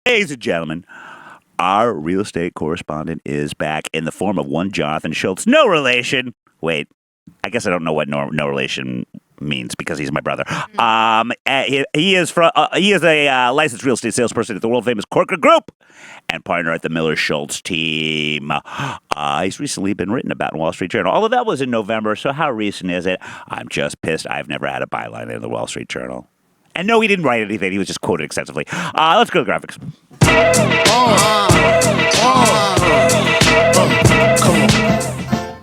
Ladies and gentlemen, our real estate correspondent is back in the form of one Jonathan Schultz. No relation. Wait, I guess I don't know what no relation means because he's my brother. He is a licensed real estate salesperson at the world famous Corker Group and partner at the Miller Schultz team. He's recently been written about in Wall Street Journal. Although that was in November, so how recent is it? I'm just pissed. I've never had a byline in the Wall Street Journal. And no, he didn't write anything. He was just quoted extensively. Let's go to the graphics.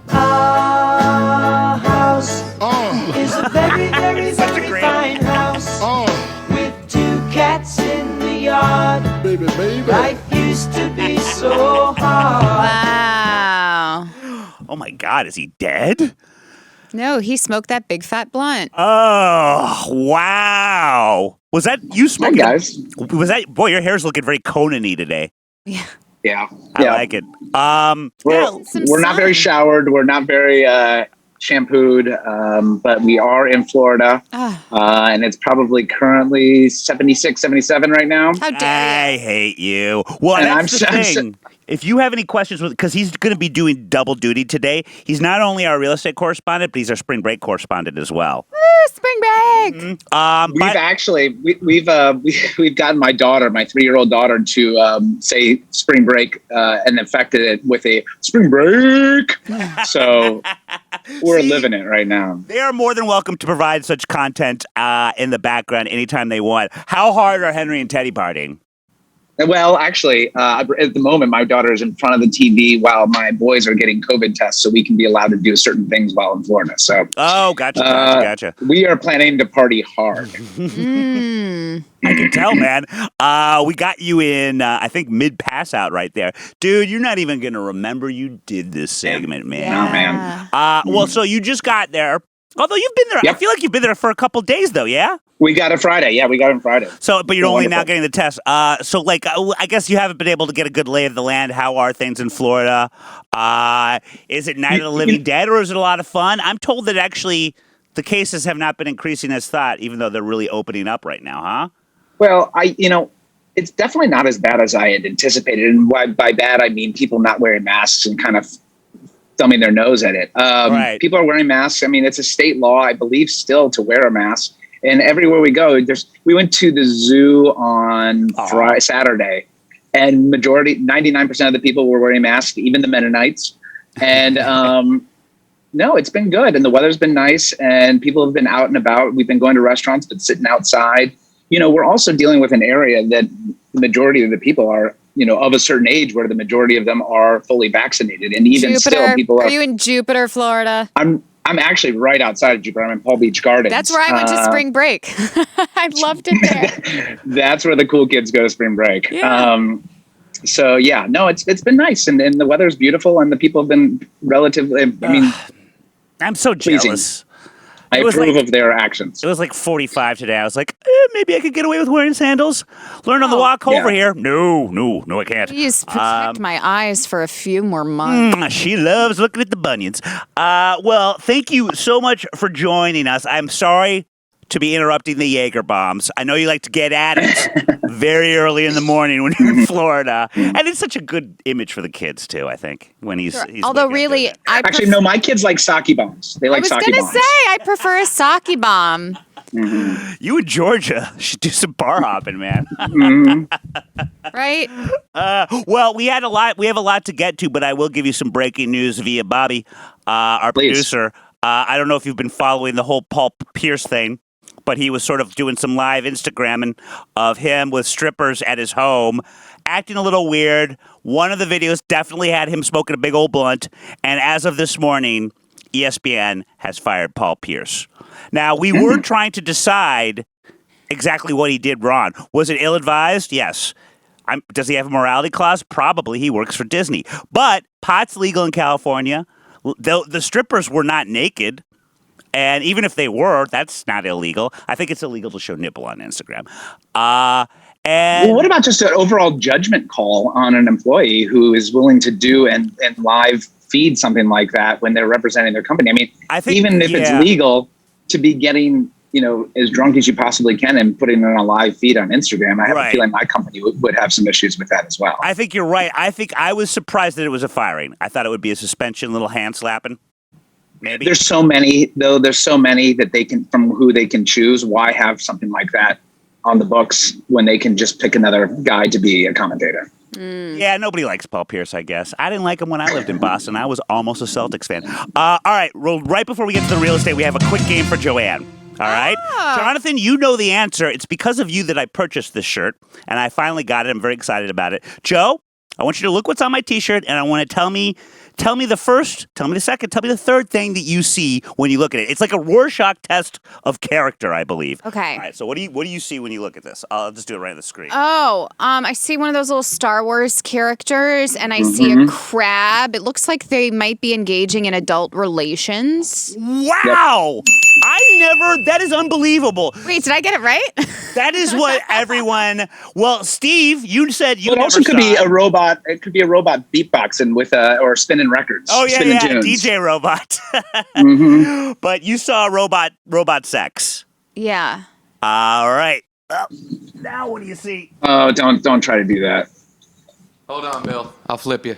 Our house is a very, very, very fine house with 2 cats in the yard. Baby. Life used to be so hard. Wow. Oh my God, is he dead? No, he smoked that big fat blunt. Oh, wow. Was that you smoking? Hi, guys. Was that, boy, your hair's looking very Conan-y today. Yeah. Yeah. I like it. We're not very showered. We're not very shampooed, but we are in Florida. And it's probably currently 76, 77 right now. How dare I hate you. Well, And that's the thing. If you have any questions, because he's going to be doing double duty today. He's not only our real estate correspondent, but he's our spring break correspondent as well. Woo, spring break. We've gotten my daughter, my 3-year-old daughter, to say spring break and affected it with a spring break. So we're living it right now. They are more than welcome to provide such content in the background anytime they want. How hard are Henry and Teddy partying? Well, actually, at the moment, my daughter is in front of the TV while my boys are getting COVID tests, so we can be allowed to do certain things while in Florida. So, gotcha. We are planning to party hard. I can tell, man. We got you in, I think, mid-pass out right there. Dude, you're not even going to remember you did this segment, man. Yeah. Oh, man. Well, so you just got there. Although you've been there, Yep. I feel like you've been there for a couple days, though, yeah? We got it Friday. Yeah, we got it Friday. So, but you're only now Wonderful. getting the test. I guess you haven't been able to get a good lay of the land. How are things in Florida? Is it Night of the Living Dead, or is it a lot of fun? I'm told that actually the cases have not been increasing as thought, even though they're really opening up right now, huh? Well, it's definitely not as bad as I had anticipated. And by bad, I mean people not wearing masks and kind of thumbing their nose at it. Right. People are wearing masks. I mean, it's a state law, I believe, still to wear a mask. And everywhere we go, we went to the zoo on Saturday, and 99% of the people were wearing masks, even the Mennonites. And no, it's been good. And the weather's been nice, and people have been out and about. We've been going to restaurants, but sitting outside. We're also dealing with an area that the majority of the people are, of a certain age where the majority of them are fully vaccinated. And even still, people are you in Jupiter, Florida? I'm actually right outside of Jupiter. I'm in Palm Beach Gardens. That's where I went to spring break. I loved it there. That's where the cool kids go to spring break. Yeah. So yeah, no, it's been nice, and the weather's beautiful, and the people have been relatively. I'm so jealous. I approve of their actions. It was like 45 today. I was like, maybe I could get away with wearing sandals. Learn on the walk over here. No, I can't. Please protect my eyes for a few more months. She loves looking at the bunions. Well, thank you so much for joining us. I'm sorry to be interrupting the Jaeger bombs. I know you like to get at it very early in the morning when you're in Florida. And it's such a good image for the kids, too, I think, when he's Although really, no, my kids like sake bombs. They like sake bombs. I was going to say, I prefer a sake bomb. Mm-hmm. You and Georgia should do some bar hopping, man. Right? Well, we have a lot to get to, but I will give you some breaking news via Bobby, our producer. I don't know if you've been following the whole Paul Pierce thing, but he was sort of doing some live Instagramming of him with strippers at his home, acting a little weird. One of the videos definitely had him smoking a big old blunt, and as of this morning, ESPN has fired Paul Pierce. Now, we were trying to decide exactly what he did wrong. Was it ill-advised? Yes. Does he have a morality clause? Probably. He works for Disney. But pot's legal in California. The strippers were not naked. And even if they were, that's not illegal. I think it's illegal to show nipple on Instagram. And what about just an overall judgment call on an employee who is willing to do and live feed something like that when they're representing their company? I mean, I think, even if it's legal to be getting as drunk as you possibly can and putting it on a live feed on Instagram. I have a feeling my company would have some issues with that as well. I think you're right. I think I was surprised that it was a firing. I thought it would be a suspension, little hand slapping. Maybe. There's so many, though. There's so many that they can, from who they can choose. Why have something like that on the books when they can just pick another guy to be a commentator? Yeah, nobody likes Paul Pierce, I guess. I didn't like him when I lived in Boston. I was almost a Celtics fan. All right, well, right before we get to the real estate, we have a quick game for Joanne. All right? Jonathan, you know the answer. It's because of you that I purchased this shirt, and I finally got it. I'm very excited about it. Joe, I want you to look what's on my T-shirt, and I want to tell me the first, tell me the second, tell me the third thing that you see when you look at it. It's like a Rorschach test of character, I believe. Okay. All right, so what do you see when you look at this? I'll just do it right on the screen. Oh, I see one of those little Star Wars characters, and I see a crab. It looks like they might be engaging in adult relations. Wow! That is unbelievable. Wait, did I get it right? That is what everyone. Well, Steve, you said you. It also could be a robot. It could be a robot beatboxing with or spinning records. Oh yeah, tunes. DJ robot. But you saw robot sex. Yeah. All right. Well, now what do you see? Oh, don't try to do that. Hold on, Bill. I'll flip you.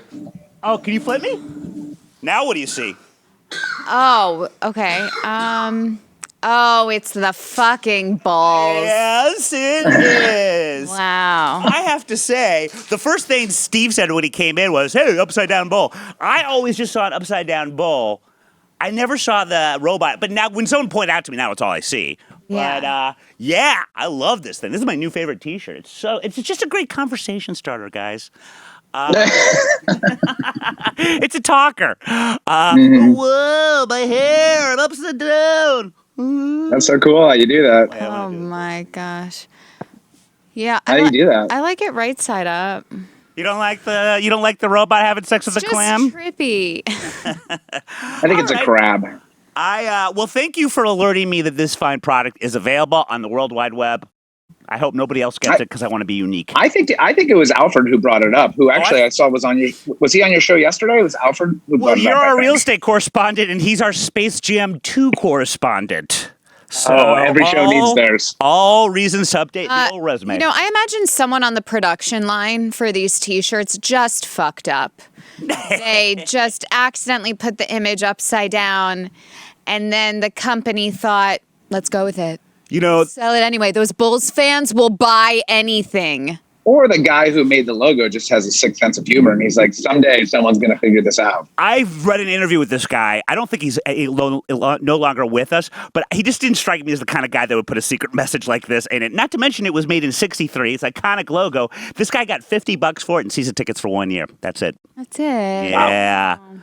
Oh, can you flip me? Now what do you see? Oh, okay. Oh, it's the fucking balls. Yes, it is. Wow. I have to say, the first thing Steve said when he came in was, hey, upside down bowl. I always just saw an upside down bowl. I never saw the robot. But now when someone pointed out to me, now it's all I see. Yeah. But, I love this thing. This is my new favorite T-shirt. It's just a great conversation starter, guys. It's a talker. Whoa, my hair, I'm upside down. That's so cool how you do that. Oh my gosh. Yeah. How do you do that? I like it right side up. You don't like the robot having sex with the clam? It's trippy. I think it's a crab. Well, thank you for alerting me that this fine product is available on the World Wide Web. I hope nobody else gets it because I want to be unique. I think it was Alfred who brought it up. Who actually I saw was on your. Was he on your show yesterday? It was Alfred who brought it up. You're our real estate correspondent, and he's our Space Jam 2 correspondent. So every show needs theirs. All reasons to update the old resume. I imagine someone on the production line for these T-shirts just fucked up. They just accidentally put the image upside down, and then the company thought, let's go with it. Sell it anyway. Those Bulls fans will buy anything. Or the guy who made the logo just has a sick sense of humor, and he's like, someday someone's going to figure this out. I've read an interview with this guy. I don't think he's no longer with us, but he just didn't strike me as the kind of guy that would put a secret message like this in it. Not to mention it was made in '63. It's iconic logo. This guy got $50 for it and season tickets for 1 year. That's it. That's it. Yeah. Wow.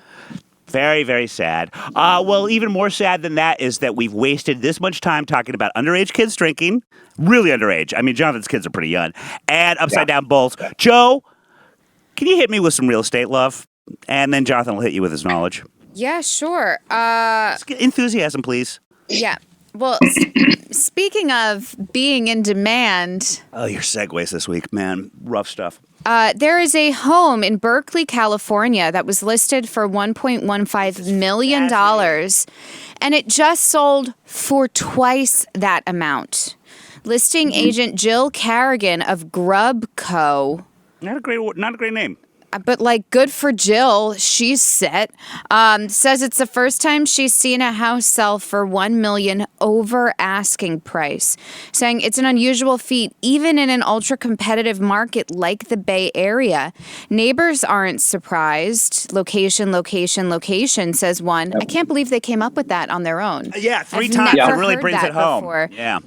Very, very sad. Well, even more sad than that is that we've wasted this much time talking about underage kids drinking. Really underage. I mean, Jonathan's kids are pretty young. And upside-down bowls. Joe, can you hit me with some real estate love? And then Jonathan will hit you with his knowledge. Yeah, sure. Enthusiasm, please. Yeah. Well, speaking of being in demand... Oh, your segues this week, man. Rough stuff. There is a home in Berkeley, California that was listed for $1.15 million, and it just sold for twice that amount. Listing agent Jill Carrigan of Grub Co. Not a great name. But good for Jill, she's set. Says it's the first time she's seen a house sell for $1 million over asking price. Saying it's an unusual feat, even in an ultra competitive market like the Bay Area. Neighbors aren't surprised. Location, says one. I can't believe they came up with that on their own. Yeah, 3 times. It really brings it home. Before. Yeah.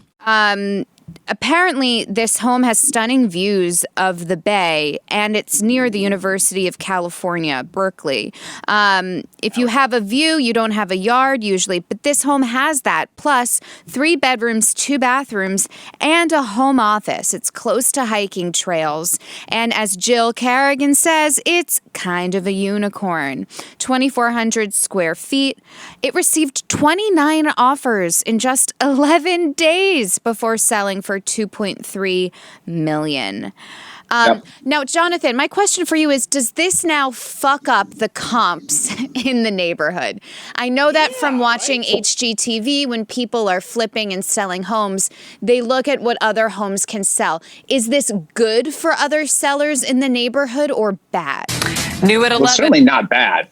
Apparently, this home has stunning views of the Bay, and it's near the University of California, Berkeley. If you have a view, you don't have a yard usually, but this home has that. Plus, 3 bedrooms, 2 bathrooms, and a home office. It's close to hiking trails. And as Jill Carrigan says, it's kind of a unicorn. 2,400 square feet. It received 29 offers in just 11 days before selling for $2.3 million. Now, Jonathan, my question for you is, does this now fuck up the comps in the neighborhood? I know that from watching HGTV, when people are flipping and selling homes, they look at what other homes can sell. Is this good for other sellers in the neighborhood or bad? New at 11. Well, certainly not bad.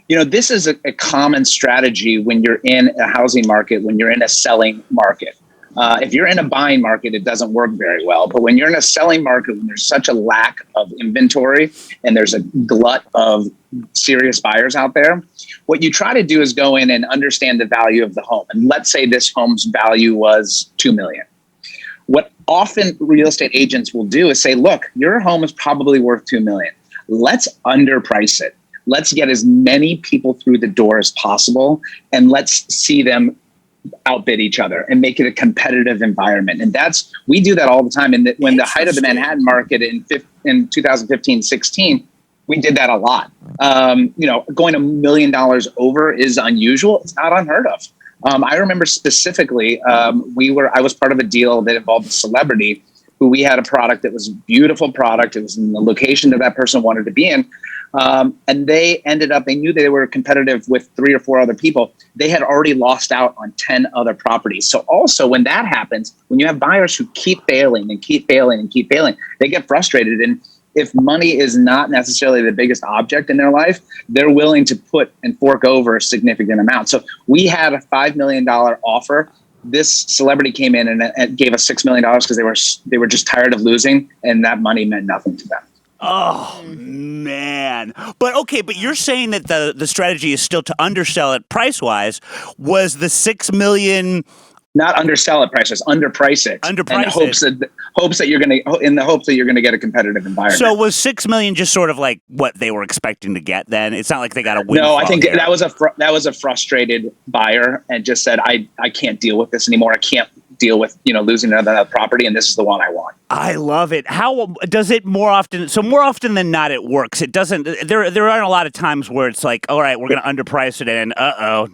This is a common strategy when you're in a housing market, when you're in a selling market. If you're in a buying market, it doesn't work very well. But when you're in a selling market, when there's such a lack of inventory and there's a glut of serious buyers out there, what you try to do is go in and understand the value of the home. And let's say this home's value was $2 million. What often real estate agents will do is say, look, your home is probably worth $2 million. Let's underprice it. Let's get as many people through the door as possible, and let's see them outbid each other and make it a competitive environment. And we do that all the time. And when the height of the Manhattan market in 2015-16, we did that a lot. Going $1 million over is unusual. It's not unheard of. I remember specifically, I was part of a deal that involved a celebrity who we had a product that was a beautiful product. It was in the location that person wanted to be in. And they knew they were competitive with 3 or 4 other people. They had already lost out on 10 other properties. So also when that happens, when you have buyers who keep failing and keep failing and keep failing, they get frustrated. And if money is not necessarily the biggest object in their life, they're willing to put and fork over a significant amount. So we had a $5 million offer. This celebrity came in and gave us $6 million because they were just tired of losing, and that money meant nothing to them. Oh, man. But you're saying that the strategy is still to undersell it price-wise. Was the $6 million... Not undersell it prices, underprice it. Underprice it. In the hopes that you're going to get a competitive environment. So was $6 million just sort of like what they were expecting to get then? It's not like they got a windfall. No, I think here. that was a frustrated buyer and just said, I can't deal with this anymore. I can't deal with losing another property, and this is the one I want. I love it. How does it more often? So more often than not, it works. It doesn't. There aren't a lot of times where it's like, all right, we're going to underprice it, and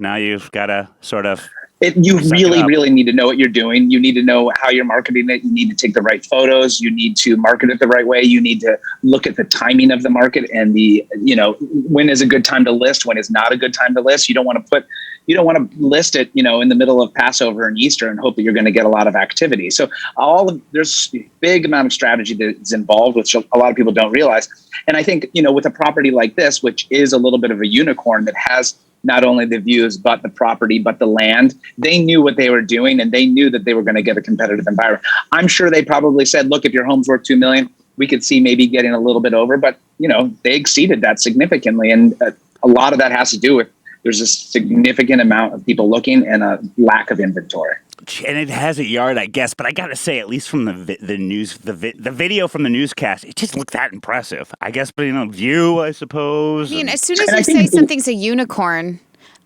now you've got to sort of. You really need to know what you're doing. You need to know how you're marketing it. You need to take the right photos. You need to market it the right way. You need to look at the timing of the market and when is a good time to list, when is not a good time to list. You don't want to list it, in the middle of Passover and Easter and hope that you're going to get a lot of activity. So there's a big amount of strategy that's involved, which a lot of people don't realize. And I think, with a property like this, which is a little bit of a unicorn that has not only the views, but the property, but the land, they knew what they were doing, and they knew that they were going to get a competitive environment. I'm sure they probably said, look, if your home's worth $2 million, we could see maybe getting a little bit over, but they exceeded that significantly. And a lot of that has to do with there's a significant amount of people looking and a lack of inventory. And it has a yard, I guess, but I got to say, at least from the video from the newscast, it just looked that impressive. I guess, but view, I suppose. I mean, as soon as you say something's a unicorn,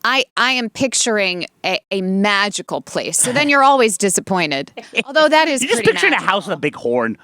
I am picturing a magical place. So then you're always disappointed. Although that is you're just pretty picturing magical. a house with a big horn.